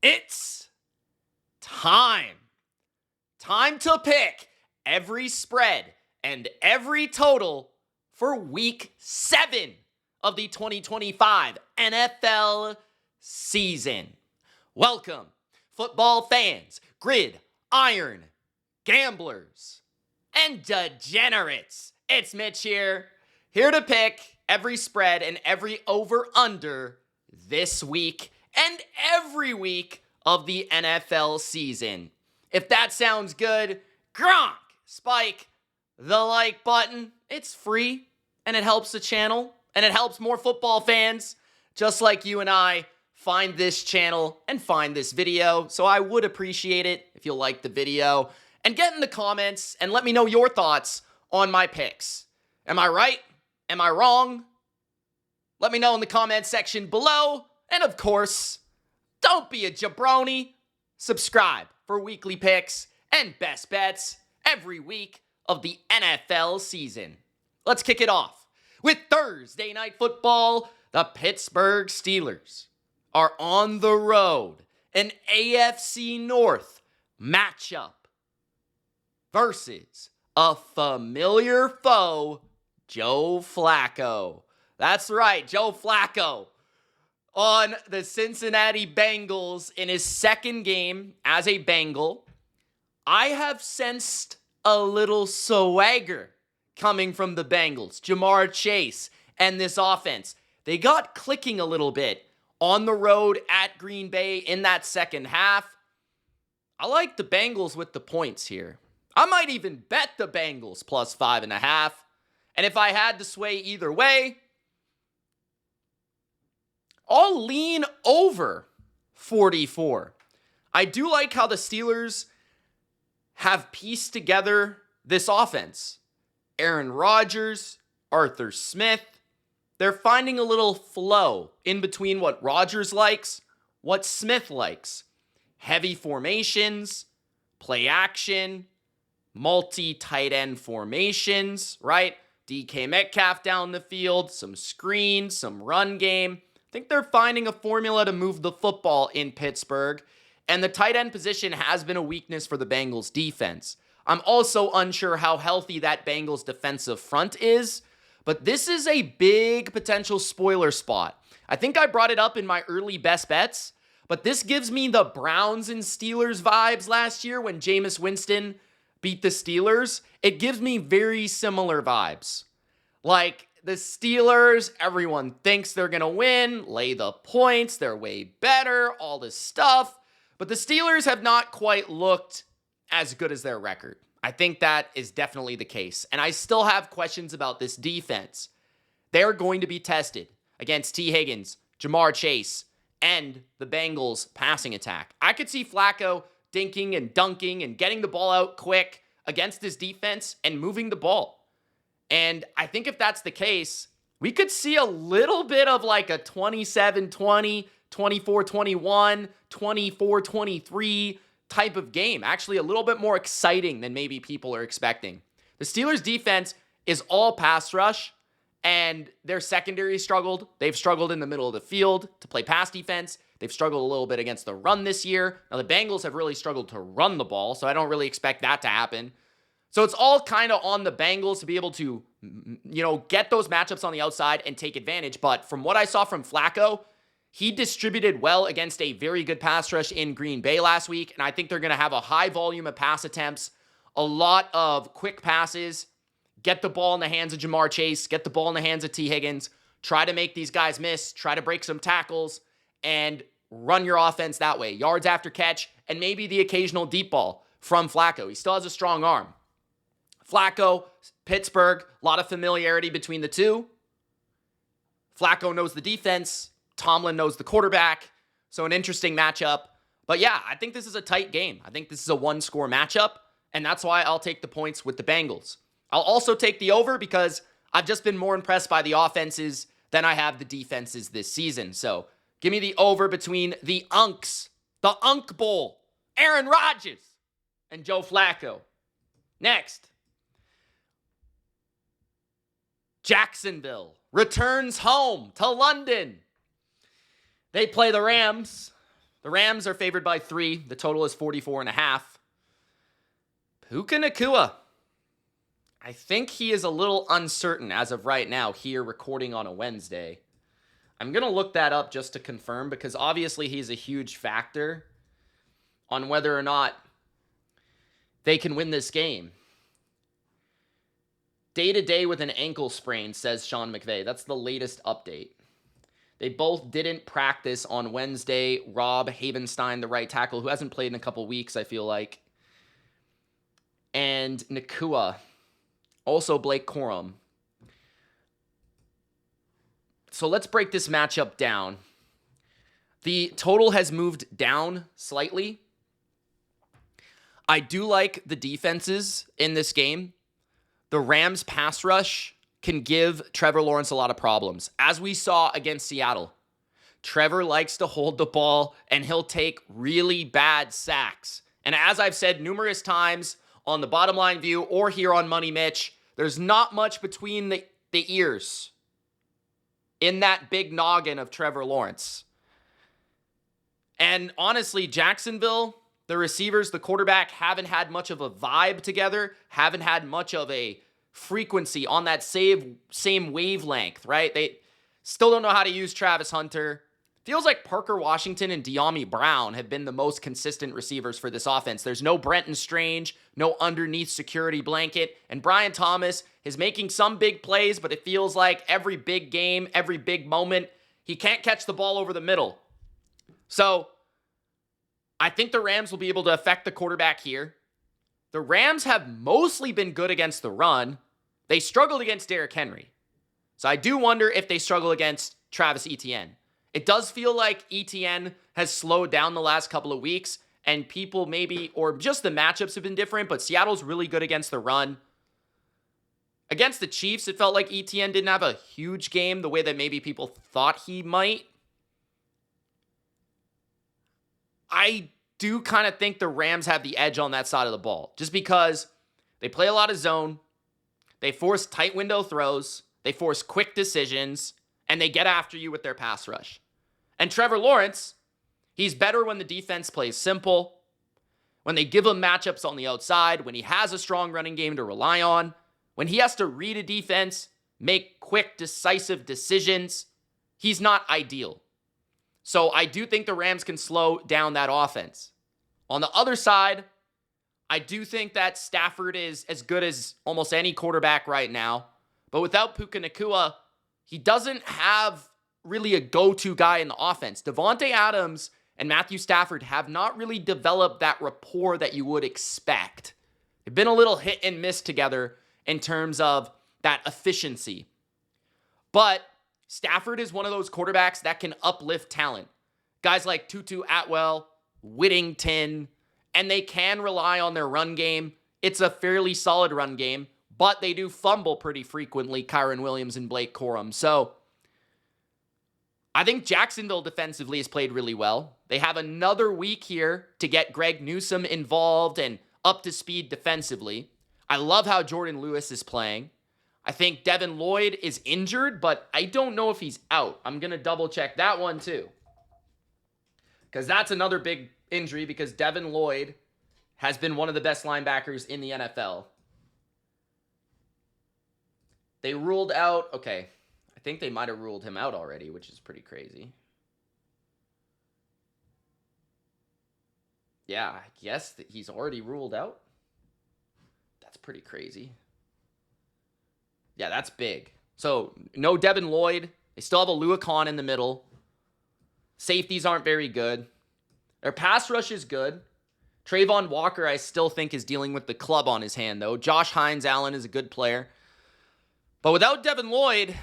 It's time. Time to pick every spread and every total for week 7 of the 2025 NFL season. Welcome, football fans, gridiron gamblers, and degenerates. It's Mitch here to pick every spread and every over-under this week and every week of the NFL season. If that sounds good, Gronk, spike the like button. It's free, and it helps the channel, and it helps more football fans just like you and I find this channel and find this video. So I would appreciate it if you like the video and get in the comments and let me know your thoughts on my picks. Am I right? Am I wrong? Let me know in the comments section below. And of course, don't be a jabroni. Subscribe for weekly picks and best bets every week of the NFL season. Let's kick it off with Thursday Night Football. The Pittsburgh Steelers are on the road, an AFC North matchup versus a familiar foe, Joe Flacco. That's right, Joe Flacco on the Cincinnati Bengals in his second game as a Bengal. I have sensed a little swagger coming from the Bengals. Jamar Chase and this offense, they got clicking a little bit on the road at Green Bay in that second half. I like the Bengals with the points here. I might even bet the Bengals plus 5.5. And if I had to sway either way, I'll lean over 44. I do like how the Steelers have pieced together this offense. Aaron Rodgers, Arthur Smith, they're finding a little flow in between what Rodgers likes, what Smith likes. Heavy formations, play action, multi-tight end formations, right? DK Metcalf down the field, some screens, some run game. I think they're finding a formula to move the football in Pittsburgh, and the tight end position has been a weakness for the Bengals defense. I'm also unsure how healthy that Bengals defensive front is, but this is a big potential spoiler spot. I think I brought it up in my early best bets, but this gives me the Browns and Steelers vibes last year when Jameis Winston beat the Steelers. It gives me very similar vibes. Like, the Steelers, everyone thinks they're going to win, lay the points, they're way better, all this stuff. But the Steelers have not quite looked as good as their record. I think that is definitely the case. And I still have questions about this defense. They're going to be tested against T. Higgins, Jamar Chase, and the Bengals passing attack. I could see Flacco dinking and dunking and getting the ball out quick against this defense and moving the ball. And I think if that's the case, we could see a little bit of like a 27-20, 24-21, 24-23 type of game. Actually, a little bit more exciting than maybe people are expecting. The Steelers' defense is all pass rush, and their secondary struggled. They've struggled in the middle of the field to play pass defense. They've struggled a little bit against the run this year. Now, the Bengals have really struggled to run the ball, so I don't really expect that to happen. So it's all kind of on the Bengals to be able to, get those matchups on the outside and take advantage. But from what I saw from Flacco, he distributed well against a very good pass rush in Green Bay last week. And I think they're going to have a high volume of pass attempts, a lot of quick passes, get the ball in the hands of Jamar Chase, get the ball in the hands of T. Higgins, try to make these guys miss, try to break some tackles, and run your offense that way. Yards after catch, and maybe the occasional deep ball from Flacco. He still has a strong arm. Flacco, Pittsburgh, a lot of familiarity between the two. Flacco knows the defense. Tomlin knows the quarterback. So an interesting matchup. But yeah, I think this is a tight game. I think this is a one-score matchup, and that's why I'll take the points with the Bengals. I'll also take the over because I've just been more impressed by the offenses than I have the defenses this season. So give me the over between the Unks, the Unk Bowl, Aaron Rodgers, and Joe Flacco. Next, Jacksonville returns home to London. They play the Rams. The Rams are favored by 3. The total is 44.5. Puka Nacua. I think he is a little uncertain as of right now here recording on a Wednesday. I'm going to look that up just to confirm because obviously he's a huge factor on whether or not they can win this game. Day-to-day with an ankle sprain, says Sean McVay. That's the latest update. They both didn't practice on Wednesday. Rob Havenstein, the right tackle, who hasn't played in a couple weeks, I feel like. And Nacua. Also Blake Corum. So let's break this matchup down. The total has moved down slightly. I do like the defenses in this game. The Rams pass rush can give Trevor Lawrence a lot of problems. As we saw against Seattle, Trevor likes to hold the ball and he'll take really bad sacks. And as I've said numerous times on the Bottom Line View or here on Money Mitch, there's not much between the ears in that big noggin of Trevor Lawrence. And honestly, Jacksonville, the receivers, the quarterback haven't had much of a vibe together, haven't had much of a frequency on that same wavelength, right? They still don't know how to use Travis Hunter. Feels like Parker Washington and De'Ami Brown have been the most consistent receivers for this offense. There's no Brenton Strange, no underneath security blanket, and Brian Thomas is making some big plays, but it feels like every big game, every big moment, he can't catch the ball over the middle. So I think the Rams will be able to affect the quarterback here. The Rams have mostly been good against the run. They struggled against Derrick Henry. So I do wonder if they struggle against Travis Etienne. It does feel like Etienne has slowed down the last couple of weeks, and people maybe, or just the matchups have been different, but Seattle's really good against the run. Against the Chiefs, it felt like Etienne didn't have a huge game the way that maybe people thought he might. I do kind of think the Rams have the edge on that side of the ball, just because they play a lot of zone, they force tight window throws, they force quick decisions, and they get after you with their pass rush. And Trevor Lawrence, he's better when the defense plays simple, when they give him matchups on the outside, when he has a strong running game to rely on, when he has to read a defense, make quick, decisive decisions. He's not ideal. So I do think the Rams can slow down that offense. On the other side, I do think that Stafford is as good as almost any quarterback right now. But without Puka Nacua, he doesn't have really a go-to guy in the offense. Devontae Adams and Matthew Stafford have not really developed that rapport that you would expect. They've been a little hit and miss together in terms of that efficiency. But Stafford is one of those quarterbacks that can uplift talent. Guys like Tutu Atwell, Whittington, and they can rely on their run game. It's a fairly solid run game, but they do fumble pretty frequently, Kyron Williams and Blake Corum. So I think Jacksonville defensively has played really well. They have another week here to get Greg Newsome involved and up to speed defensively. I love how Jordan Lewis is playing. I think Devin Lloyd is injured, but I don't know if he's out. I'm going to double check that one too, because that's another big injury, because Devin Lloyd has been one of the best linebackers in the NFL. They ruled out, okay, I think they might have ruled him out already, which is pretty crazy. Yeah, I guess that he's already ruled out. That's pretty crazy. Yeah, that's big. So, no Devin Lloyd. They still have a Lua Khan in the middle. Safeties aren't very good. Their pass rush is good. Trayvon Walker, I still think, is dealing with the club on his hand, though. Josh Hines-Allen is a good player. But without Devin Lloyd,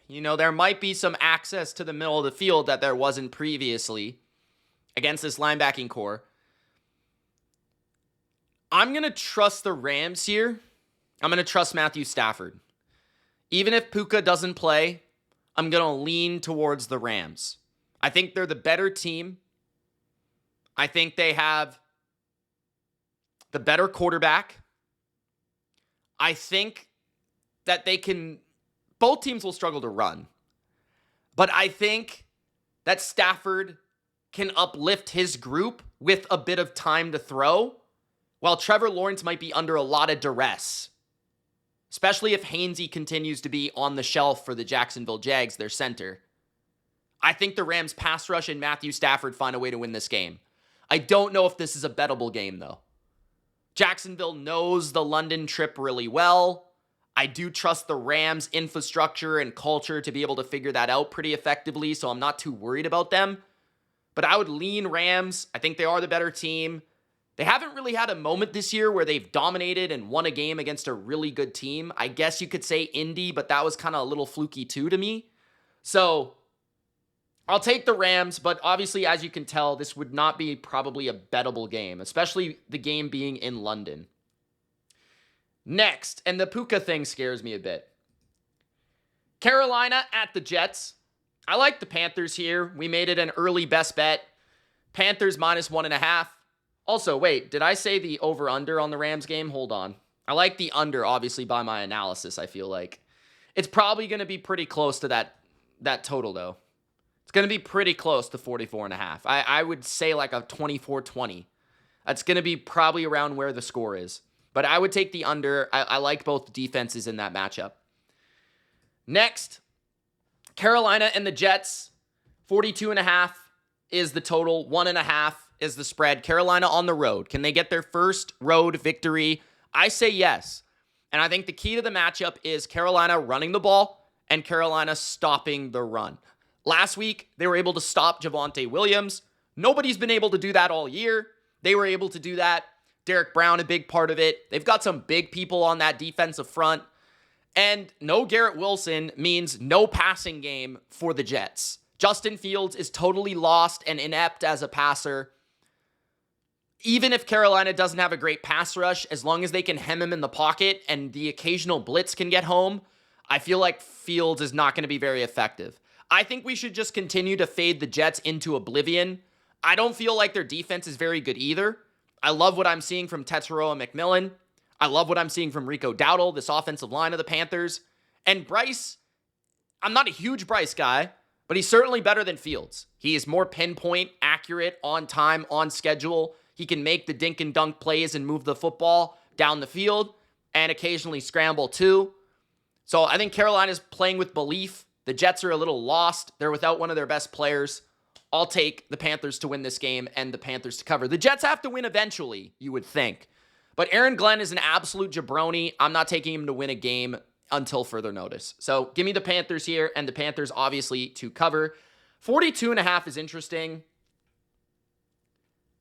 there might be some access to the middle of the field that there wasn't previously against this linebacking core. I'm going to trust the Rams here. I'm going to trust Matthew Stafford. Even if Puka doesn't play, I'm going to lean towards the Rams. I think they're the better team. I think they have the better quarterback. I think that both teams will struggle to run. But I think that Stafford can uplift his group with a bit of time to throw, while Trevor Lawrence might be under a lot of duress, especially if Hainsey continues to be on the shelf for the Jacksonville Jags, their center. I think the Rams pass rush and Matthew Stafford find a way to win this game. I don't know if this is a bettable game, though. Jacksonville knows the London trip really well. I do trust the Rams' infrastructure and culture to be able to figure that out pretty effectively, so I'm not too worried about them. But I would lean Rams. I think they are the better team. They haven't really had a moment this year where they've dominated and won a game against a really good team. I guess you could say Indy, but that was kind of a little fluky too to me. So I'll take the Rams, but obviously, as you can tell, this would not be probably a bettable game, especially the game being in London. Next, and the Puka thing scares me a bit. Carolina at the Jets. I like the Panthers here. We made it an early best bet. Panthers minus 1.5. Also, wait, did I say the over-under on the Rams game? Hold on. I like the under, obviously, by my analysis, I feel like. It's probably going to be pretty close to that total, though. It's going to be pretty close to 44.5. I would say like a 24-20. That's going to be probably around where the score is. But I would take the under. I like both defenses in that matchup. Next, Carolina and the Jets. 42.5 is the total. 1.5 is the spread. Carolina on the road. Can they get their first road victory? I say yes. And I think the key to the matchup is Carolina running the ball and Carolina stopping the run. Last week, they were able to stop Javonte Williams. Nobody's been able to do that all year. They were able to do that. Derek Brown, a big part of it. They've got some big people on that defensive front. And no Garrett Wilson means no passing game for the Jets. Justin Fields is totally lost and inept as a passer. Even if Carolina doesn't have a great pass rush, as long as they can hem him in the pocket and the occasional blitz can get home, I feel like Fields is not going to be very effective. I think we should just continue to fade the Jets into oblivion. I don't feel like their defense is very good either. I love what I'm seeing from Tetsuroa McMillan. I love what I'm seeing from Rico Dowdle, this offensive line of the Panthers. And Bryce, I'm not a huge Bryce guy, but he's certainly better than Fields. He is more pinpoint, accurate, on time, on schedule. He can make the dink and dunk plays and move the football down the field and occasionally scramble too. So I think Carolina's playing with belief. The Jets are a little lost. They're without one of their best players. I'll take the Panthers to win this game and the Panthers to cover. The Jets have to win eventually, you would think. But Aaron Glenn is an absolute jabroni. I'm not taking him to win a game until further notice. So give me the Panthers here, and the Panthers obviously to cover. 42.5 is interesting.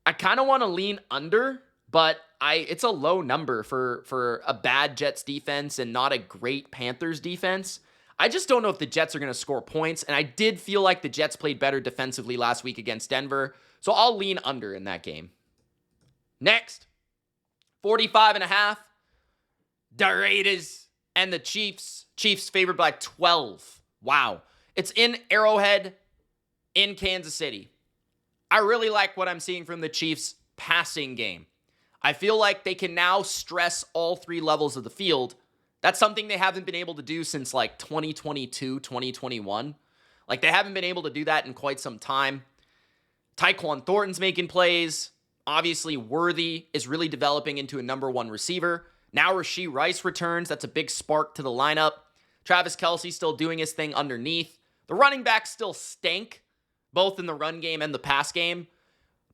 I kind of want to lean under, but it's a low number for a bad Jets defense and not a great Panthers defense. I just don't know if the Jets are going to score points, and I did feel like the Jets played better defensively last week against Denver, so I'll lean under in that game. Next, 45.5, the Raiders and the Chiefs. Chiefs favored by 12. Wow. It's in Arrowhead in Kansas City. I really like what I'm seeing from the Chiefs' passing game. I feel like they can now stress all three levels of the field. That's something they haven't been able to do since like 2022, 2021. Like they haven't been able to do that in quite some time. Tyquan Thornton's making plays. Obviously, Worthy is really developing into a number one receiver. Now Rashee Rice returns. That's a big spark to the lineup. Travis Kelce still doing his thing underneath. The running backs still stink, both in the run game and the pass game.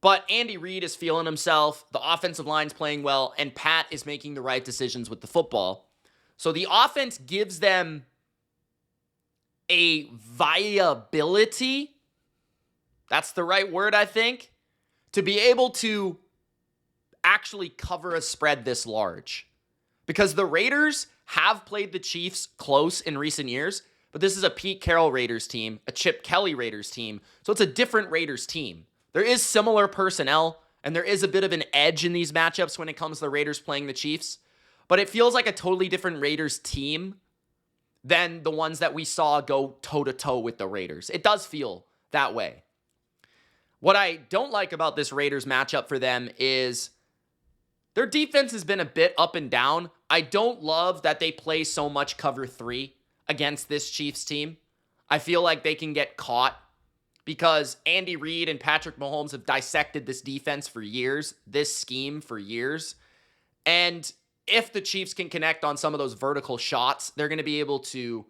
But Andy Reid is feeling himself. The offensive line's playing well, and Pat is making the right decisions with the football. So the offense gives them a viability. That's the right word, I think, to be able to actually cover a spread this large. Because the Raiders have played the Chiefs close in recent years, but this is a Pete Carroll Raiders team, a Chip Kelly Raiders team, so it's a different Raiders team. There is similar personnel, and there is a bit of an edge in these matchups when it comes to the Raiders playing the Chiefs, but it feels like a totally different Raiders team than the ones that we saw go toe-to-toe with the Raiders. It does feel that way. What I don't like about this Raiders matchup for them is their defense has been a bit up and down. I don't love that they play so much cover 3 against this Chiefs team. I feel like they can get caught. because Andy Reid and Patrick Mahomes have dissected this defense for years, this scheme for years. And if the Chiefs can connect on some of those vertical shots, they're going to be able to,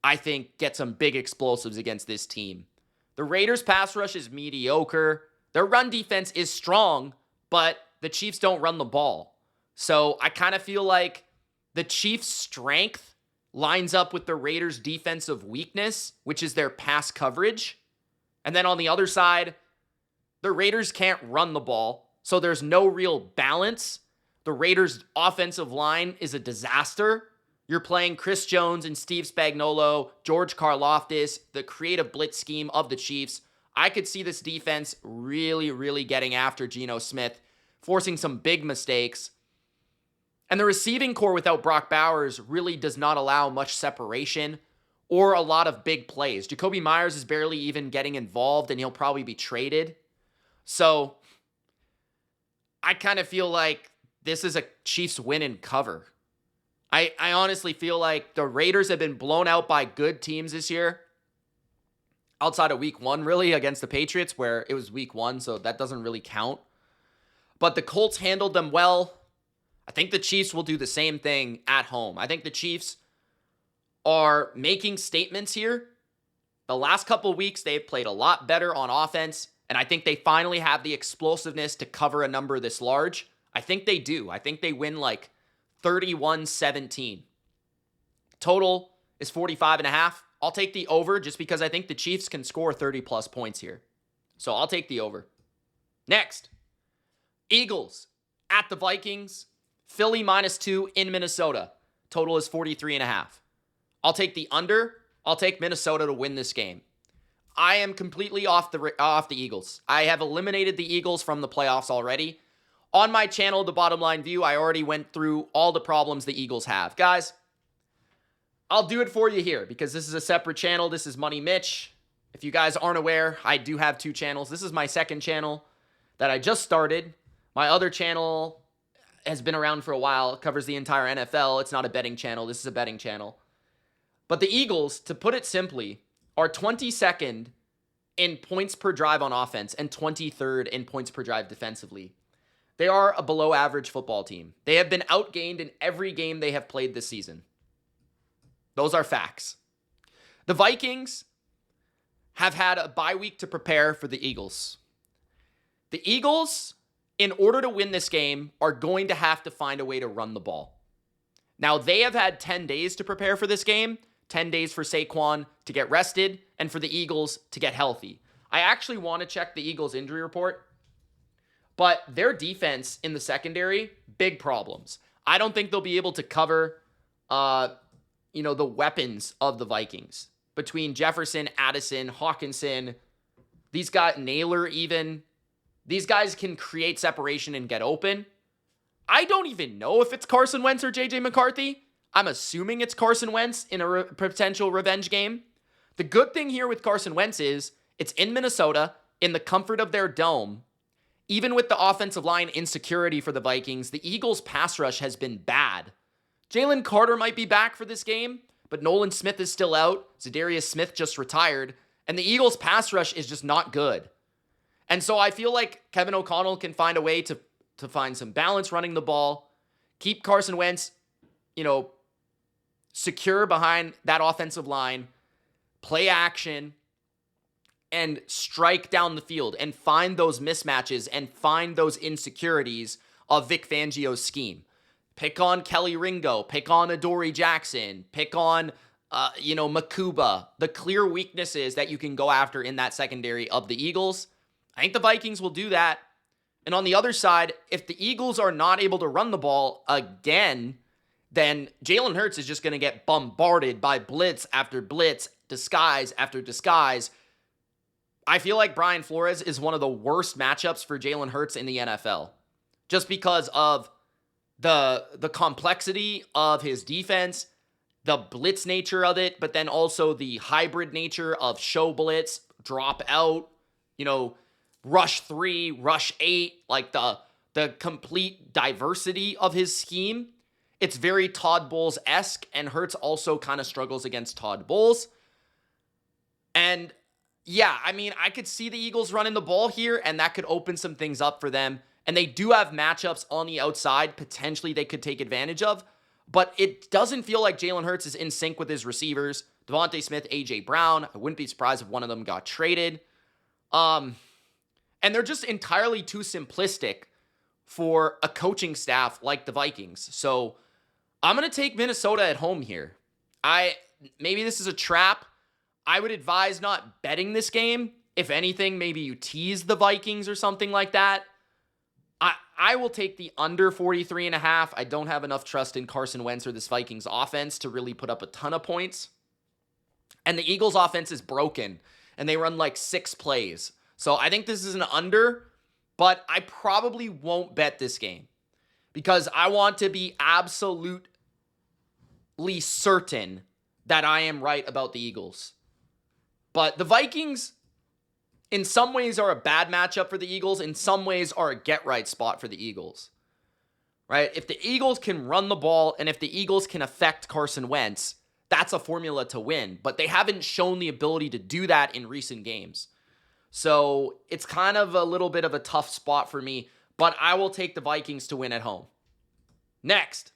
I think, get some big explosives against this team. The Raiders' pass rush is mediocre. Their run defense is strong, but the Chiefs don't run the ball. So I kind of feel like the Chiefs' strength lines up with the Raiders' defensive weakness, which is their pass coverage. And then on the other side, the Raiders can't run the ball, so there's no real balance. The Raiders' offensive line is a disaster. You're playing Chris Jones and Steve Spagnuolo, George Karlaftis, the creative blitz scheme of the Chiefs. I could see this defense really, really getting after Geno Smith, forcing some big mistakes. And the receiving core without Brock Bowers really does not allow much separation or a lot of big plays. Jacoby Myers is barely even getting involved, and he'll probably be traded. So I kind of feel like this is a Chiefs win and cover. I honestly feel like the Raiders have been blown out by good teams this year. Outside of week 1, really, against the Patriots, where it was week 1, so that doesn't really count. But the Colts handled them well. I think the Chiefs will do the same thing at home. I think the Chiefs are making statements here. The last couple of weeks, they've played a lot better on offense, and I think they finally have the explosiveness to cover a number this large. I think they do. I think they win like 31-17. Total is 45.5. I'll take the over just because I think the Chiefs can score 30-plus points here. So I'll take the over. Next, Eagles at the Vikings. Philly -2 in Minnesota. Total is 43.5. I'll take the under. I'll take Minnesota to win this game. I am completely off the Eagles. I have eliminated the Eagles from the playoffs already. On my channel, The Bottom Line View, I already went through all the problems the Eagles have. Guys, I'll do it for you here because this is a separate channel. This is Money Mitch. If you guys aren't aware, I do have 2 channels. This is my second channel that I just started. My other channel has been around for a while. It covers the entire NFL. It's not a betting channel. This is a betting channel. But the Eagles, to put it simply, are 22nd in points per drive on offense and 23rd in points per drive defensively. They are a below average football team. They have been outgained in every game they have played this season. Those are facts. The Vikings have had a bye week to prepare for the Eagles. The Eagles, in order to win this game, are going to have to find a way to run the ball. Now, they have had 10 days to prepare for this game, 10 days for Saquon to get rested, and for the Eagles to get healthy. I actually want to check the Eagles' injury report. But their defense in the secondary, big problems. I don't think they'll be able to cover, the weapons of the Vikings. Between Jefferson, Addison, Hawkinson, these guys, Naylor even, these guys can create separation and get open. I don't even know if it's Carson Wentz or J.J. McCarthy. I'm assuming it's Carson Wentz in a potential revenge game. The good thing here with Carson Wentz is it's in Minnesota, in the comfort of their dome. Even with the offensive line insecurity for the Vikings, the Eagles' pass rush has been bad. Jalen Carter might be back for this game, but Nolan Smith is still out. Zadarius Smith just retired. And the Eagles' pass rush is just not good. And so I feel like Kevin O'Connell can find a way to find some balance running the ball, keep Carson Wentz, secure behind that offensive line, play action, and strike down the field and find those mismatches and find those insecurities of Vic Fangio's scheme. Pick on Kelly Ringo, pick on Adoree Jackson, pick on, Makuba, the clear weaknesses that you can go after in that secondary of the Eagles. I think the Vikings will do that. And on the other side, if the Eagles are not able to run the ball again, then Jalen Hurts is just going to get bombarded by blitz after blitz, disguise after disguise. I feel like Brian Flores is one of the worst matchups for Jalen Hurts in the NFL. Just because of the complexity of his defense, the blitz nature of it, but then also the hybrid nature of show blitz, drop out, rush 3, rush 8, like the complete diversity of his scheme. It's very Todd Bowles-esque, and Hurts also kind of struggles against Todd Bowles. And Yeah, I mean, I could see the Eagles running the ball here, and that could open some things up for them. And they do have matchups on the outside, potentially they could take advantage of. But it doesn't feel like Jalen Hurts is in sync with his receivers. Devontae Smith, A.J. Brown. I wouldn't be surprised if one of them got traded. And they're just entirely too simplistic for a coaching staff like the Vikings. So I'm going to take Minnesota at home here. Maybe this is a trap. I would advise not betting this game. If anything, maybe you tease the Vikings or something like that. I will take the under 43.5. I don't have enough trust in Carson Wentz or this Vikings offense to really put up a ton of points. And the Eagles offense is broken, and they run like 6 plays. So I think this is an under, but I probably won't bet this game because I want to be absolutely certain that I am right about the Eagles. But the Vikings, in some ways, are a bad matchup for the Eagles. In some ways, are a get-right spot for the Eagles. Right? If the Eagles can run the ball and if the Eagles can affect Carson Wentz, that's a formula to win. But they haven't shown the ability to do that in recent games. So it's kind of a little bit of a tough spot for me. But I will take the Vikings to win at home. Next.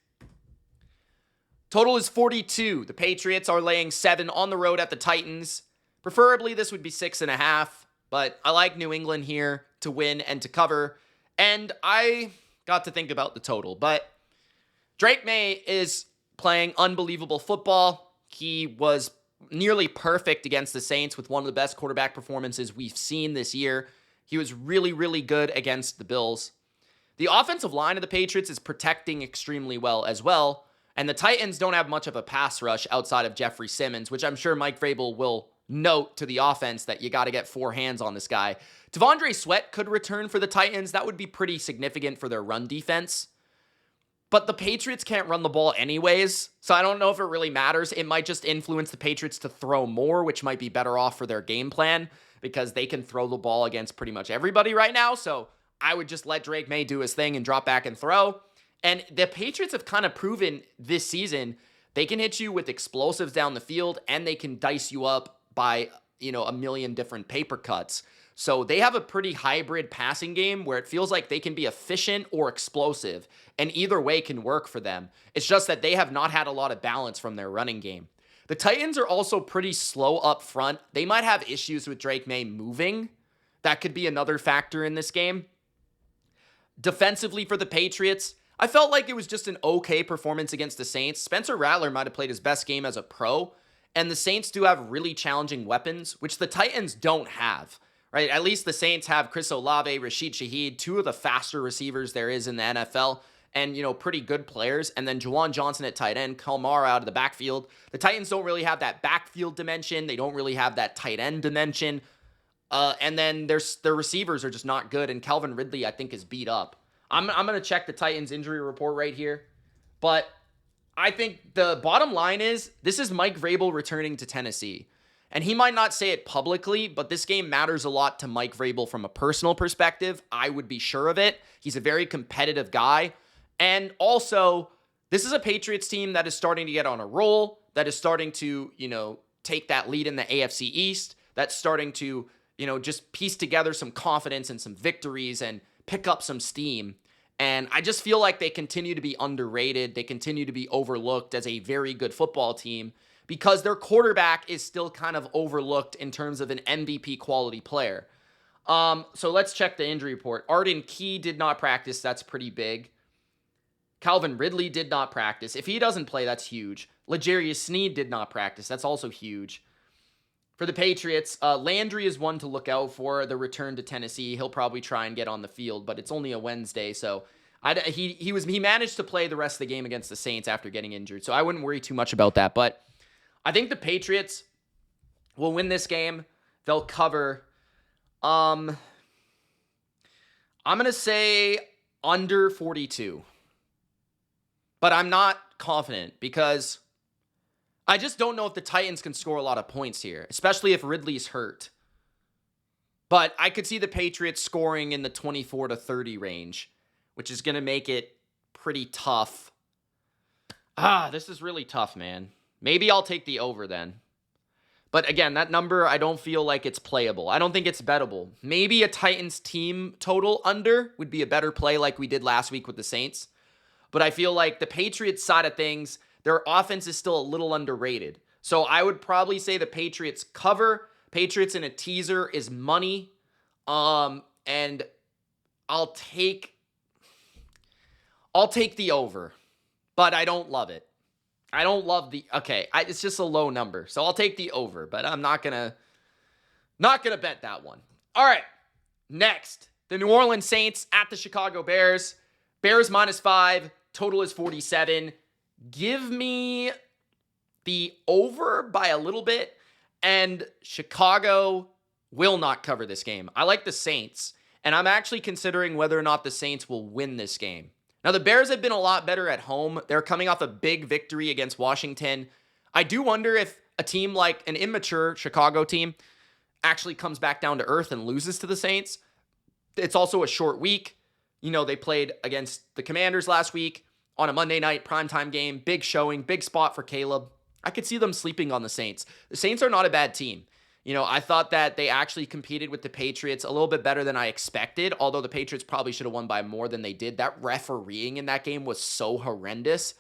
Total is 42. The Patriots are laying 7 on the road at the Titans. Preferably, this would be 6.5. But I like New England here to win and to cover. And I got to think about the total. But Drake May is playing unbelievable football. He was nearly perfect against the Saints with one of the best quarterback performances we've seen this year. He was really, really good against the Bills. The offensive line of the Patriots is protecting extremely well as well. And the Titans don't have much of a pass rush outside of Jeffrey Simmons, which I'm sure Mike Vrabel will note to the offense that you got to get 4 hands on this guy. Devondre Sweat could return for the Titans. That would be pretty significant for their run defense. But the Patriots can't run the ball anyways, so I don't know if it really matters. It might just influence the Patriots to throw more, which might be better off for their game plan because they can throw the ball against pretty much everybody right now. So I would just let Drake May do his thing and drop back and throw. And the Patriots have kind of proven this season they can hit you with explosives down the field and they can dice you up by, a million different paper cuts. So they have a pretty hybrid passing game where it feels like they can be efficient or explosive, and either way can work for them. It's just that they have not had a lot of balance from their running game. The Titans are also pretty slow up front. They might have issues with Drake May moving. That could be another factor in this game. Defensively for the Patriots, I felt like it was just an okay performance against the Saints. Spencer Rattler might have played his best game as a pro, and the Saints do have really challenging weapons, which the Titans don't have. Right, at least the Saints have Chris Olave, Rashid Shaheed, 2 of the faster receivers there is in the NFL, and, pretty good players. And then Juwan Johnson at tight end, Kalmar out of the backfield. The Titans don't really have that backfield dimension. They don't really have that tight end dimension. And then their receivers are just not good, and Calvin Ridley, I think, is beat up. I'm going to check the Titans injury report right here. But I think the bottom line is, this is Mike Vrabel returning to Tennessee. And he might not say it publicly, but this game matters a lot to Mike Vrabel from a personal perspective. I would be sure of it. He's a very competitive guy. And also, this is a Patriots team that is starting to get on a roll, that is starting to, take that lead in the AFC East, that's starting to, just piece together some confidence and some victories and pick up some steam. And I just feel like they continue to be underrated. They continue to be overlooked as a very good football team, because their quarterback is still kind of overlooked in terms of an MVP quality player. So let's check the injury report. Arden Key did not practice. That's pretty big. Calvin Ridley did not practice. If he doesn't play, that's huge. L'Jarius Sneed did not practice. That's also huge. For the Patriots, Landry is one to look out for. The return to Tennessee, he'll probably try and get on the field, but it's only a Wednesday, so he managed to play the rest of the game against the Saints after getting injured, so I wouldn't worry too much about that. But I think the Patriots will win this game. They'll cover. I'm going to say under 42. But I'm not confident because I just don't know if the Titans can score a lot of points here, especially if Ridley's hurt. But I could see the Patriots scoring in the 24 to 30 range, which is going to make it pretty tough. This is really tough, man. Maybe I'll take the over then. But again, that number, I don't feel like it's playable. I don't think it's bettable. Maybe a Titans team total under would be a better play like we did last week with the Saints. But I feel like the Patriots side of things, their offense is still a little underrated. So I would probably say the Patriots cover. Patriots in a teaser is money. And I'll take the over. But I don't love it. I don't love it's just a low number. So I'll take the over, but I'm not going to bet that one. All right. Next, the New Orleans Saints at the Chicago Bears. Bears -5, total is 47. Give me the over by a little bit, and Chicago will not cover this game. I like the Saints, and I'm actually considering whether or not the Saints will win this game. Now, the Bears have been a lot better at home. They're coming off a big victory against Washington. I do wonder if a team like an immature Chicago team actually comes back down to earth and loses to the Saints. It's also a short week. You know, they played against the Commanders last week on a Monday night primetime game. Big showing, big spot for Caleb. I could see them sleeping on the Saints. The Saints are not a bad team. You know, I thought that they actually competed with the Patriots a little bit better than I expected, although the Patriots probably should have won by more than they did. That refereeing in that game was so horrendous.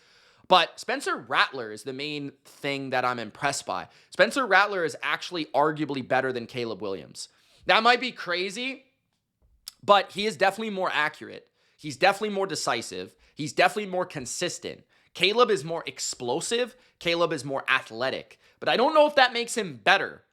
But Spencer Rattler is the main thing that I'm impressed by. Spencer Rattler is actually arguably better than Caleb Williams. That might be crazy, but he is definitely more accurate. He's definitely more decisive. He's definitely more consistent. Caleb is more explosive. Caleb is more athletic. But I don't know if that makes him better.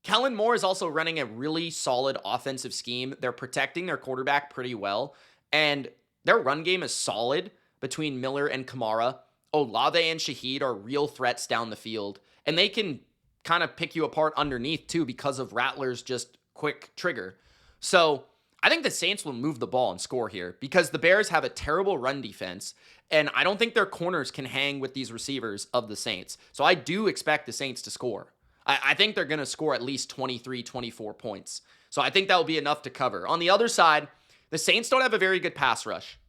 Kellen Moore is also running a really solid offensive scheme. They're protecting their quarterback pretty well. And their run game is solid between Miller and Kamara. Olave and Shaheed are real threats down the field. And they can kind of pick you apart underneath too because of Rattler's just quick trigger. So I think the Saints will move the ball and score here because the Bears have a terrible run defense. And I don't think their corners can hang with these receivers of the Saints. So I do expect the Saints to score. I think they're going to score at least 23, 24 points. So I think that will be enough to cover. On the other side, the Saints don't have a very good pass rush.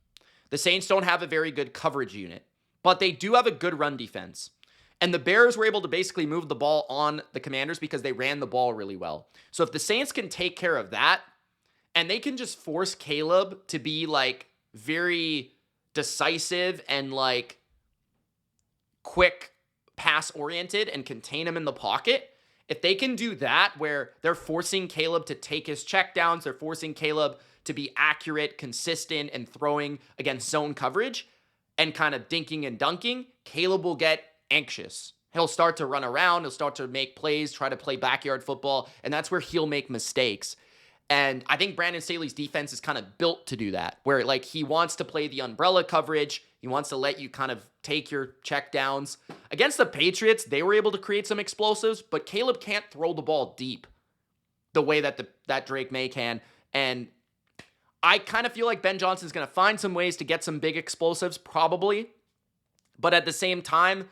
The Saints don't have a very good coverage unit. But they do have a good run defense. And the Bears were able to basically move the ball on the Commanders because they ran the ball really well. So if the Saints can take care of that, and they can just force Caleb to be like very decisive and like quick pass oriented and contain him in the pocket, if they can do that where they're forcing Caleb to take his checkdowns, they're forcing Caleb to be accurate, consistent, and throwing against zone coverage and kind of dinking and dunking, Caleb will get anxious. He'll start to run around, he'll start to make plays, try to play backyard football, and that's where he'll make mistakes. And I think Brandon Staley's defense is kind of built to do that, where like he wants to play the umbrella coverage. He wants to let you kind of take your check downs. Against the Patriots, they were able to create some explosives, but Caleb can't throw the ball deep the way that Drake May can. And I kind of feel like Ben Johnson's going to find some ways to get some big explosives, probably. But at the same time,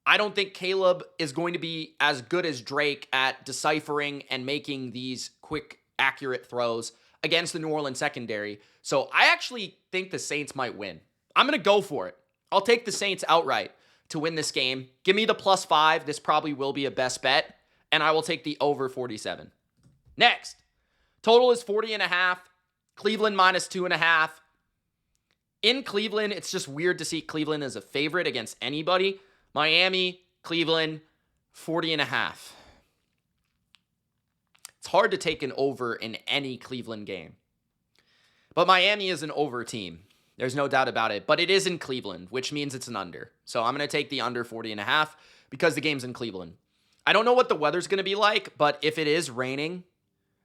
I don't think Caleb is going to be as good as Drake at deciphering and making these quick, accurate throws against the New Orleans secondary. So I actually think the Saints might win. I'm going to go for it. I'll take the Saints outright to win this game. Give me the +5. This probably will be a best bet. And I will take the over 47. Next, total is 40.5. Cleveland -2.5. In Cleveland, it's just weird to see Cleveland as a favorite against anybody. Miami, Cleveland, 40.5. It's hard to take an over in any Cleveland game. But Miami is an over team. There's no doubt about it. But it is in Cleveland, which means it's an under. So I'm going to take the under 40.5 because the game's in Cleveland. I don't know what the weather's going to be like, but if it is raining,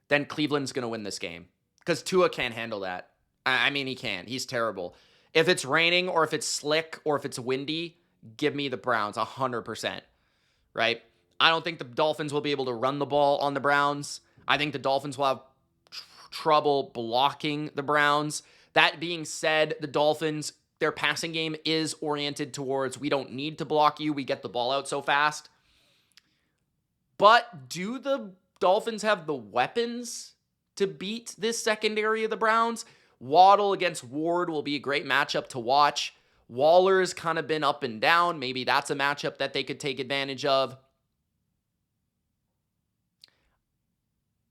then Cleveland's going to win this game. Because Tua can't handle that. I mean, he can't. He's terrible. If it's raining or if it's slick or if it's windy, give me the Browns 100%. Right? I don't think the Dolphins will be able to run the ball on the Browns. I think the Dolphins will have trouble blocking the Browns. That being said, the Dolphins, their passing game is oriented towards we don't need to block you. We get the ball out so fast. But do the Dolphins have the weapons to beat this secondary of the Browns? Waddle against Ward will be a great matchup to watch. Waller's kind of been up and down. Maybe that's a matchup that they could take advantage of.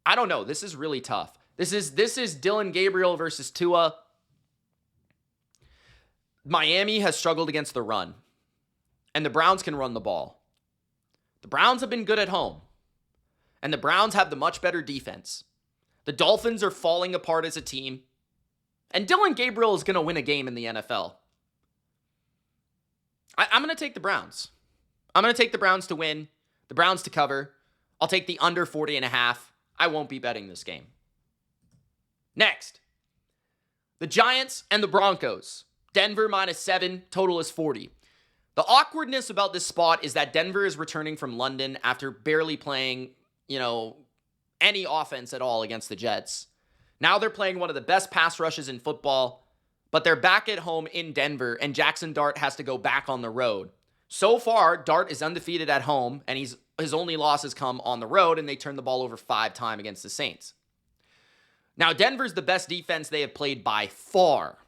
I don't know. This is really tough. This is Dylan Gabriel versus Tua. Miami has struggled against the run, and the Browns can run the ball. The Browns have been good at home, and the Browns have the much better defense. The Dolphins are falling apart as a team, and Dylan Gabriel is going to win a game in the NFL. I'm going to take the Browns. I'm going to take the Browns to win, the Browns to cover. I'll take the under 40.5. I won't be betting this game. Next, the Giants and the Broncos. Denver -7, total is 40. The awkwardness about this spot is that Denver is returning from London after barely playing, any offense at all against the Jets. Now they're playing one of the best pass rushes in football, but they're back at home in Denver, and Jackson Dart has to go back on the road. So far, Dart is undefeated at home, and his only losses come on the road, and they turn the ball over 5 times against the Saints. Now, Denver's the best defense they have played by far,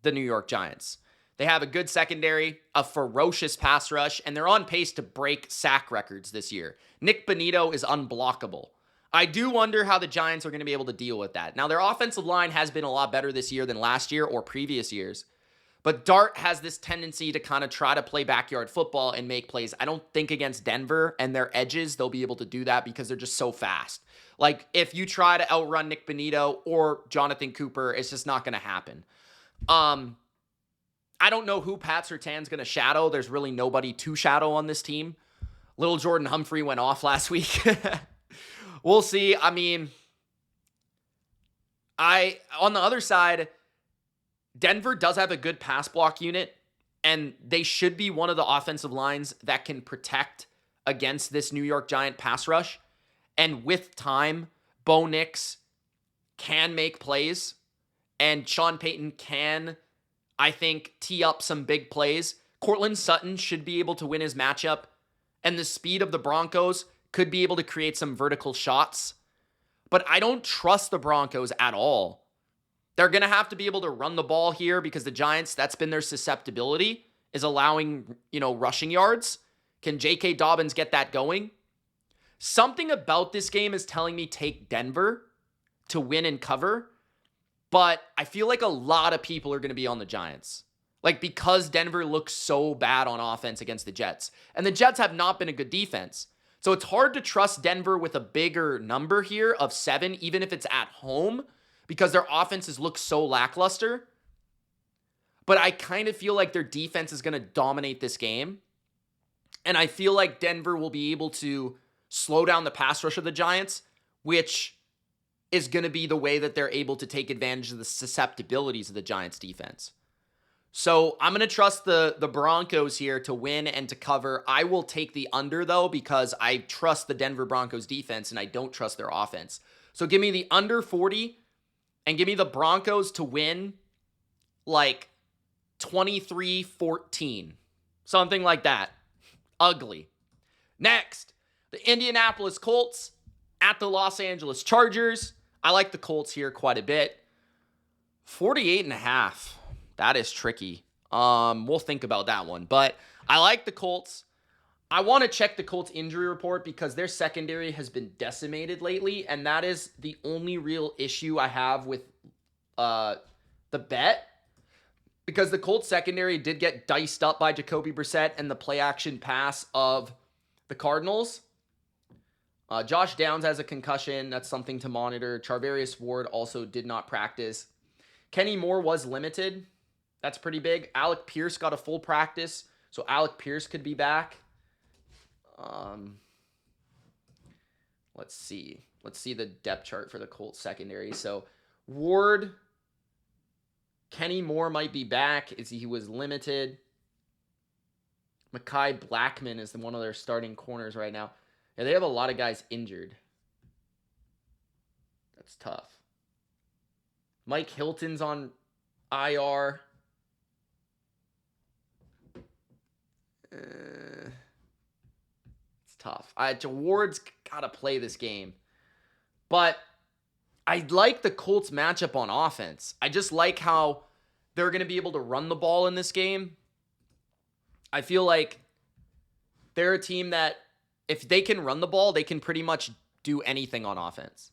the New York Giants. They have a good secondary, a ferocious pass rush, and they're on pace to break sack records this year. Nick Bonito is unblockable. I do wonder how the Giants are going to be able to deal with that. Now, their offensive line has been a lot better this year than last year or previous years, but Dart has this tendency to kind of try to play backyard football and make plays. I don't think against Denver and their edges, they'll be able to do that because they're just so fast. Like, if you try to outrun Nick Bonito or Jonathan Cooper, it's just not going to happen. I don't know who Pat Surtain's going to shadow. There's really nobody to shadow on this team. Little Jordan Humphrey went off last week. We'll see. I mean, on the other side, Denver does have a good pass block unit, and they should be one of the offensive lines that can protect against this New York Giant pass rush. And with time, Bo Nix can make plays, and Sean Payton can, I think, tee up some big plays. Cortland Sutton should be able to win his matchup, and the speed of the Broncos could be able to create some vertical shots. But I don't trust the Broncos at all. They're going to have to be able to run the ball here because the Giants, that's been their susceptibility, is allowing, rushing yards. Can J.K. Dobbins get that going? Something about this game is telling me take Denver to win and cover, but I feel like a lot of people are going to be on the Giants. Because Denver looks so bad on offense against the Jets. And the Jets have not been a good defense. So it's hard to trust Denver with a bigger number here of 7, even if it's at home, because their offenses look so lackluster. But I kind of feel like their defense is going to dominate this game. And I feel like Denver will be able to slow down the pass rush of the Giants, which is going to be the way that they're able to take advantage of the susceptibilities of the Giants defense. So I'm going to trust the Broncos here to win and to cover. I will take the under, though, because I trust the Denver Broncos defense and I don't trust their offense. So give me the under 40 and give me the Broncos to win 23-14. Something like that. Ugly. Next, the Indianapolis Colts at the Los Angeles Chargers. I like the Colts here quite a bit. 48.5. That is tricky. We'll think about that one. But I like the Colts. I want to check the Colts injury report because their secondary has been decimated lately, and that is the only real issue I have with the bet. Because the Colts secondary did get diced up by Jacoby Brissett and the play-action pass of the Cardinals. Josh Downs has a concussion. That's something to monitor. Charvarius Ward also did not practice. Kenny Moore was limited. That's pretty big. Alec Pierce got a full practice, so Alec Pierce could be back. Let's see. Let's see the depth chart for the Colts secondary. So Ward, Kenny Moore might be back as he was limited. Mekhi Blackman is one of their starting corners right now. Yeah, they have a lot of guys injured. That's tough. Mike Hilton's on IR. It's tough. Ward's got to play this game. But I like the Colts matchup on offense. I just like how they're going to be able to run the ball in this game. I feel like they're a team that if they can run the ball, they can pretty much do anything on offense.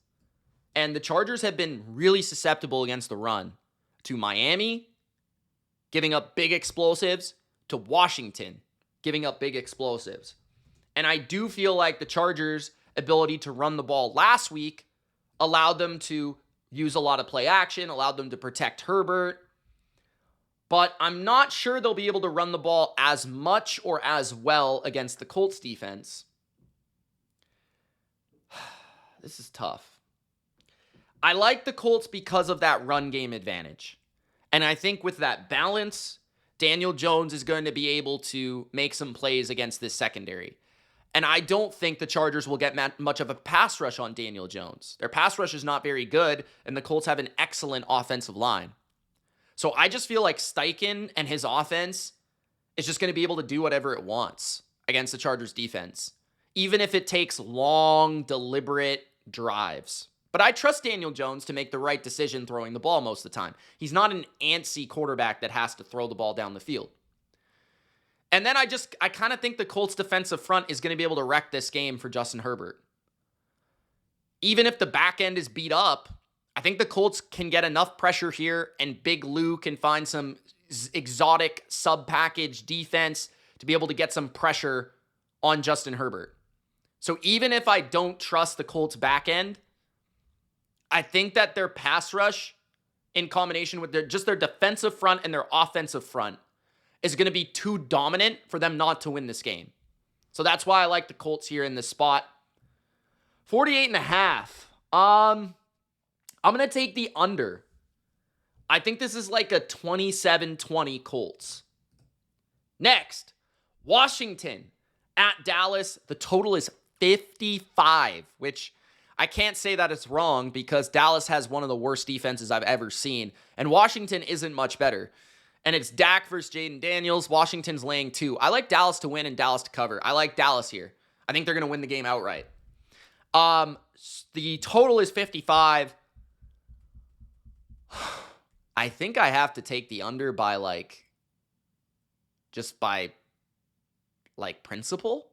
And the Chargers have been really susceptible against the run to Miami, giving up big explosives, to Washington, giving up big explosives. And I do feel like the Chargers' ability to run the ball last week allowed them to use a lot of play action, allowed them to protect Herbert. But I'm not sure they'll be able to run the ball as much or as well against the Colts defense. This is tough. I like the Colts because of that run game advantage. And I think with that balance, Daniel Jones is going to be able to make some plays against this secondary. And I don't think the Chargers will get much of a pass rush on Daniel Jones. Their pass rush is not very good, and the Colts have an excellent offensive line. So I just feel like Steichen and his offense is just going to be able to do whatever it wants against the Chargers defense, even if it takes long, deliberate drives. But I trust Daniel Jones to make the right decision throwing the ball most of the time. He's not an antsy quarterback that has to throw the ball down the field. And then I kind of think the Colts defensive front is going to be able to wreck this game for Justin Herbert. Even if the back end is beat up, I think the Colts can get enough pressure here, and Big Lou can find some exotic sub-package defense to be able to get some pressure on Justin Herbert. So even if I don't trust the Colts back end, I think that their pass rush in combination with their defensive front and their offensive front is going to be too dominant for them not to win this game. So that's why I like the Colts here in this spot. 48.5. I'm going to take the under. I think this is like a 27-20 Colts. Next, Washington at Dallas. The total is 55, which I can't say that it's wrong because Dallas has one of the worst defenses I've ever seen, and Washington isn't much better. And it's Dak versus Jaden Daniels. Washington's laying 2. I like Dallas to win and Dallas to cover. I like Dallas here. I think they're going to win the game outright. The total is 55. I think I have to take the under by just by principle,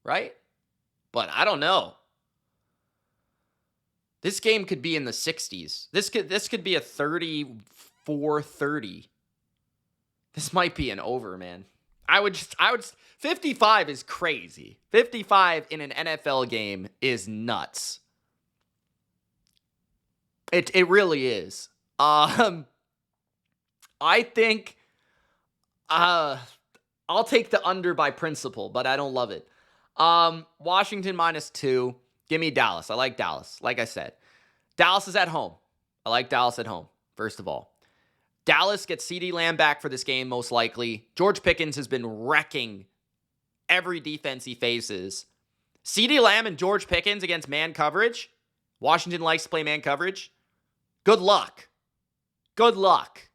right? But I don't know. This game could be in the 60s. This could be a 34-30. This might be an over, man. 55 is crazy. 55 in an NFL game is nuts. It really is. I think I'll take the under by principle, but I don't love it. Washington -2. Give me Dallas. I like Dallas. Like I said, Dallas is at home. I like Dallas at home, first of all. Dallas gets CeeDee Lamb back for this game, most likely. George Pickens has been wrecking every defense he faces. CeeDee Lamb and George Pickens against man coverage. Washington likes to play man coverage. Good luck. Good luck.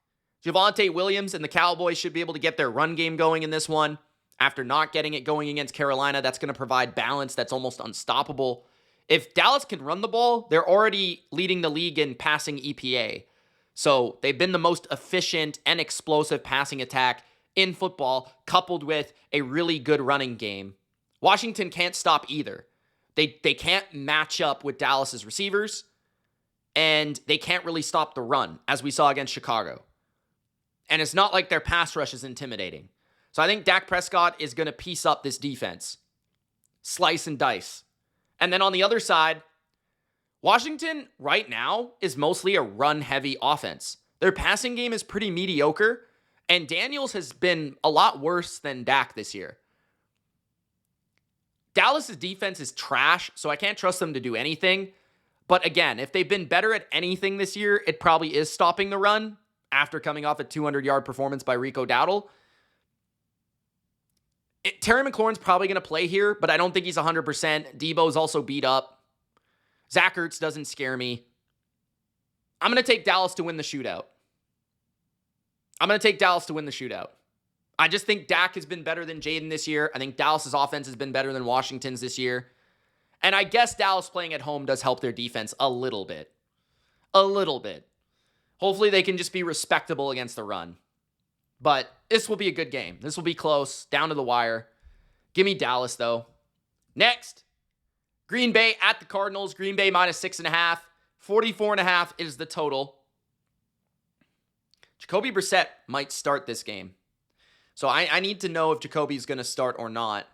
Javonte Williams and the Cowboys should be able to get their run game going in this one. After not getting it going against Carolina, that's going to provide balance that's almost unstoppable. If Dallas can run the ball, they're already leading the league in passing EPA. So they've been the most efficient and explosive passing attack in football, coupled with a really good running game. Washington can't stop either. They can't match up with Dallas's receivers, and they can't really stop the run, as we saw against Chicago. And it's not like their pass rush is intimidating. So I think Dak Prescott is going to piece up this defense. Slice and dice. And then on the other side, Washington right now is mostly a run-heavy offense. Their passing game is pretty mediocre, and Daniels has been a lot worse than Dak this year. Dallas's defense is trash, so I can't trust them to do anything. But again, if they've been better at anything this year, it probably is stopping the run after coming off a 200-yard performance by Rico Dowdle. Terry McLaurin's probably going to play here, but I don't think he's 100%. Debo's also beat up. Zach Ertz doesn't scare me. I'm going to take Dallas to win the shootout. I just think Dak has been better than Jaden this year. I think Dallas's offense has been better than Washington's this year. And I guess Dallas playing at home does help their defense a little bit. Hopefully they can just be respectable against the run. But this will be a good game. This will be close, down to the wire. Give me Dallas, though. Next, Green Bay at the Cardinals. Green Bay -6.5. 44.5 is the total. Jacoby Brissett might start this game. So I need to know if Jacoby's going to start or not.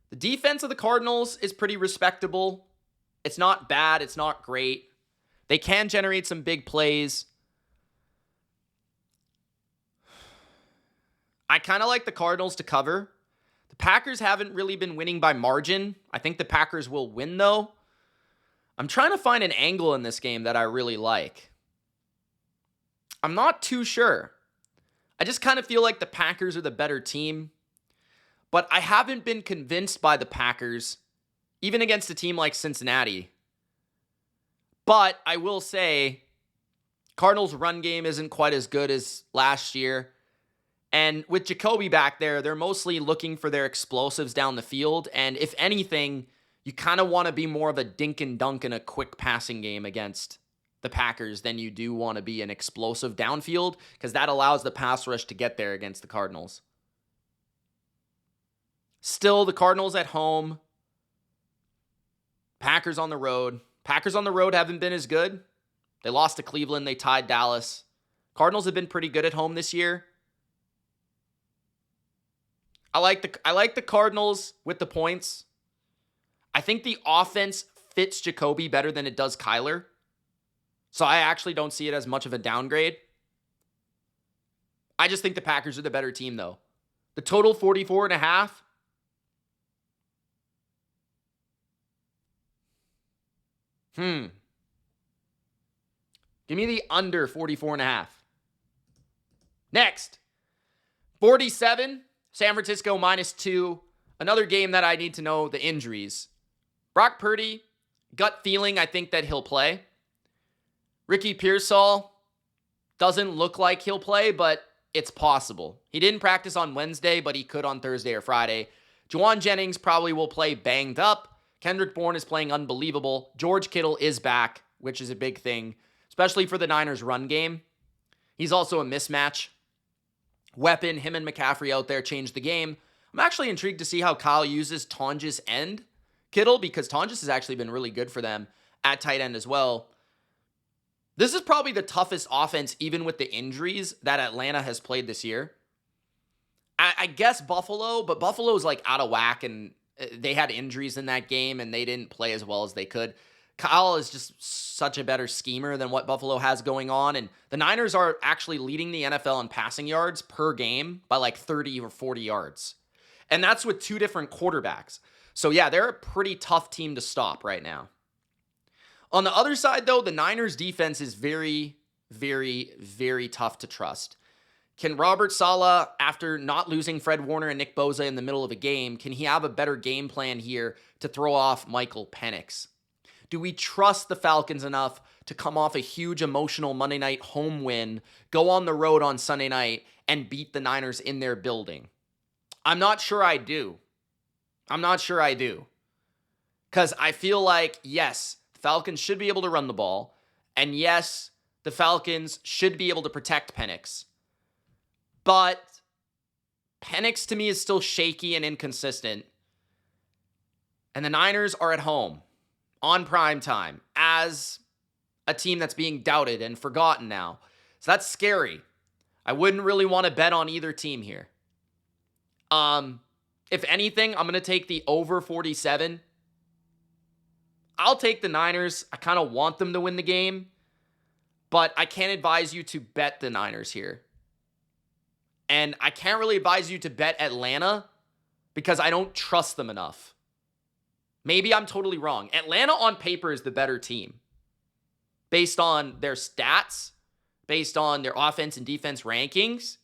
The defense of the Cardinals is pretty respectable. It's not bad. It's not great. They can generate some big plays. I kind of like the Cardinals to cover. The Packers haven't really been winning by margin. I think the Packers will win, though. I'm trying to find an angle in this game that I really like. I'm not too sure. I just kind of feel like the Packers are the better team. But I haven't been convinced by the Packers, even against a team like Cincinnati. But I will say, Cardinals' run game isn't quite as good as last year. And with Jacoby back there, they're mostly looking for their explosives down the field. And if anything, you kind of want to be more of a dink and dunk in a quick passing game against the Packers than you do want to be an explosive downfield, because that allows the pass rush to get there against the Cardinals. Still, the Cardinals at home. Packers on the road. Packers on the road haven't been as good. They lost to Cleveland. They tied Dallas. Cardinals have been pretty good at home this year. I like the Cardinals with the points. I think the offense fits Jacoby better than it does Kyler. So I actually don't see it as much of a downgrade. I just think the Packers are the better team, though. The total 44.5. Give me the under 44.5. Next. 47. San Francisco -2. Another game that I need to know the injuries. Brock Purdy, gut feeling, I think that he'll play. Ricky Pearsall doesn't look like he'll play, but it's possible. He didn't practice on Wednesday, but he could on Thursday or Friday. Juwan Jennings probably will play banged up. Kendrick Bourne is playing unbelievable. George Kittle is back, which is a big thing, especially for the Niners' run game. He's also a mismatch weapon. Him and McCaffrey out there changed the game. I'm actually intrigued to see how Kyle uses Tonjes and Kittle, because Tonjes has actually been really good for them at tight end as well. This is probably the toughest offense, even with the injuries, that Atlanta has played this year. I guess Buffalo, but Buffalo's like out of whack, and they had injuries in that game, and they didn't play as well as they could. Kyle is just such a better schemer than what Buffalo has going on, and the Niners are actually leading the NFL in passing yards per game by like 30 or 40 yards. And that's with two different quarterbacks. So yeah, they're a pretty tough team to stop right now. On the other side, though, the Niners defense is very, very, very tough to trust. Can Robert Saleh, after not losing Fred Warner and Nick Bosa in the middle of a game, can he have a better game plan here to throw off Michael Penix? Do we trust the Falcons enough to come off a huge emotional Monday night home win, go on the road on Sunday night, and beat the Niners in their building? I'm not sure I do. Because I feel like, yes, the Falcons should be able to run the ball. And yes, the Falcons should be able to protect Penix. But Penix to me is still shaky and inconsistent. And the Niners are at home on prime time as a team that's being doubted and forgotten now. So that's scary. I wouldn't really want to bet on either team here. If anything, I'm going to take the over 47. I'll take the Niners. I kind of want them to win the game, but I can't advise you to bet the Niners here. And I can't really advise you to bet Atlanta because I don't trust them enough. Maybe I'm totally wrong. Atlanta on paper is the better team based on their stats, based on their offense and defense rankings.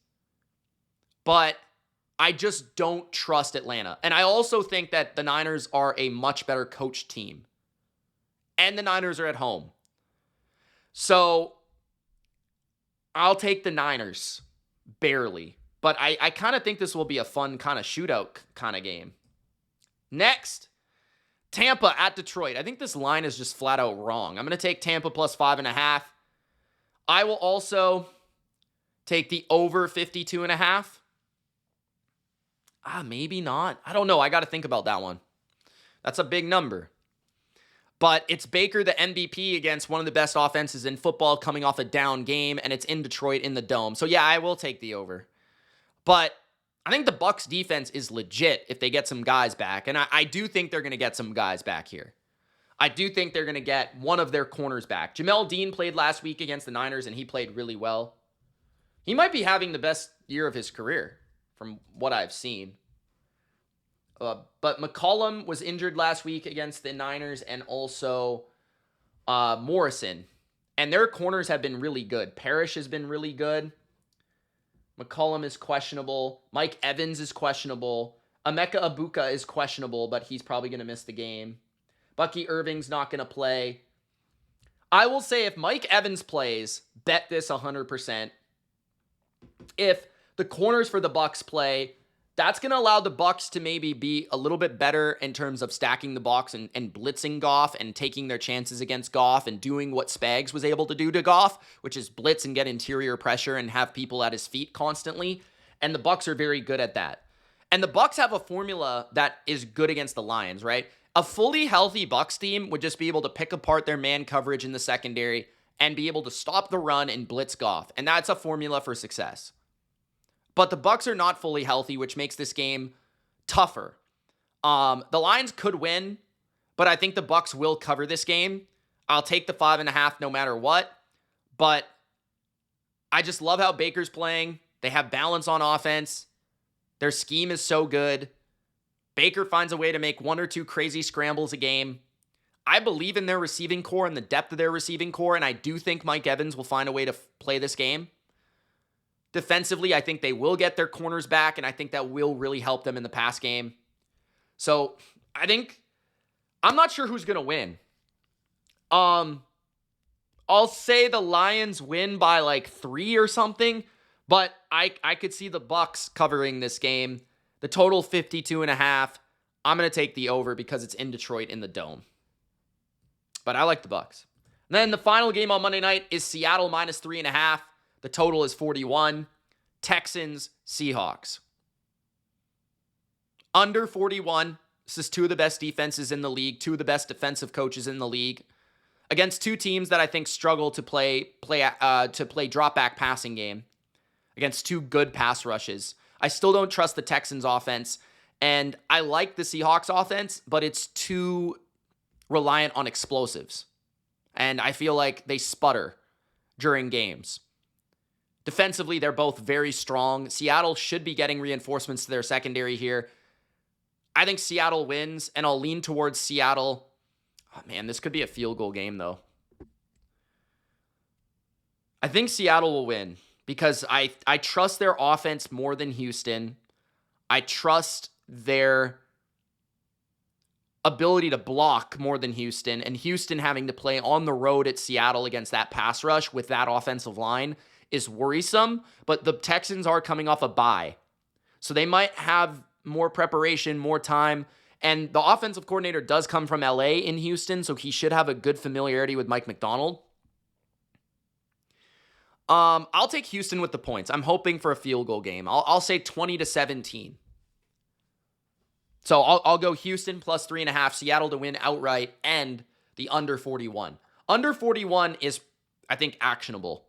But I just don't trust Atlanta. And I also think that the Niners are a much better coached team. And the Niners are at home. So I'll take the Niners. Barely. But I kind of think this will be a fun kind of shootout kind of game. Next, Tampa at Detroit. I think this line is just flat out wrong. I'm going to take Tampa plus 5.5. I will also take the over 52.5. Maybe not. I don't know. I got to think about that one. That's a big number. But it's Baker, the MVP, against one of the best offenses in football coming off a down game, and it's in Detroit in the Dome. So yeah, I will take the over. But I think the Bucs defense is legit if they get some guys back. And I do think they're going to get some guys back here. I do think they're going to get one of their corners back. Jamel Dean played last week against the Niners, and he played really well. He might be having the best year of his career from what I've seen. But McCollum was injured last week against the Niners, and also Morrison. And their corners have been really good. Parrish has been really good. McCollum is questionable. Mike Evans is questionable. Emeka Ibuka is questionable, but he's probably going to miss the game. Bucky Irving's not going to play. I will say if Mike Evans plays, bet this 100%. If the corners for the Bucs play, that's going to allow the Bucs to maybe be a little bit better in terms of stacking the box and blitzing Goff and taking their chances against Goff and doing what Spags was able to do to Goff, which is blitz and get interior pressure and have people at his feet constantly. And the Bucs are very good at that. And the Bucs have a formula that is good against the Lions, right? A fully healthy Bucs team would just be able to pick apart their man coverage in the secondary and be able to stop the run and blitz Goff. And that's a formula for success. But the Bucs are not fully healthy, which makes this game tougher. The Lions could win, but I think the Bucs will cover this game. I'll take the 5.5 no matter what. But I just love how Baker's playing. They have balance on offense. Their scheme is so good. Baker finds a way to make one or two crazy scrambles a game. I believe in their receiving core and the depth of their receiving core, and I do think Mike Evans will find a way to play this game. Defensively, I think they will get their corners back, and I think that will really help them in the pass game. So, I'm not sure who's going to win. I'll say the Lions win by like 3 or something, but I could see the Bucs covering this game. The total 52.5. I'm going to take the over because it's in Detroit in the Dome. But I like the Bucs. And then the final game on Monday night is Seattle minus 3.5. The total is 41. Texans, Seahawks. Under 41. This is two of the best defenses in the league, two of the best defensive coaches in the league, against two teams that I think struggle to play drop back passing game, against two good pass rushes. I still don't trust the Texans offense, and I like the Seahawks offense, but it's too reliant on explosives, and I feel like they sputter during games. Defensively, they're both very strong. Seattle should be getting reinforcements to their secondary here. I think Seattle wins, and I'll lean towards Seattle. Oh, man, this could be a field goal game, though. I think Seattle will win because I trust their offense more than Houston. I trust their ability to block more than Houston, and Houston having to play on the road at Seattle against that pass rush with that offensive line is worrisome, but the Texans are coming off a bye. So they might have more preparation, more time, and the offensive coordinator does come from LA in Houston, so he should have a good familiarity with Mike McDonald. I'll take Houston with the points. I'm hoping for a field goal game. I'll say 20-17. So I'll go Houston plus 3.5, Seattle to win outright, and the under 41. Under 41 is, I think, actionable.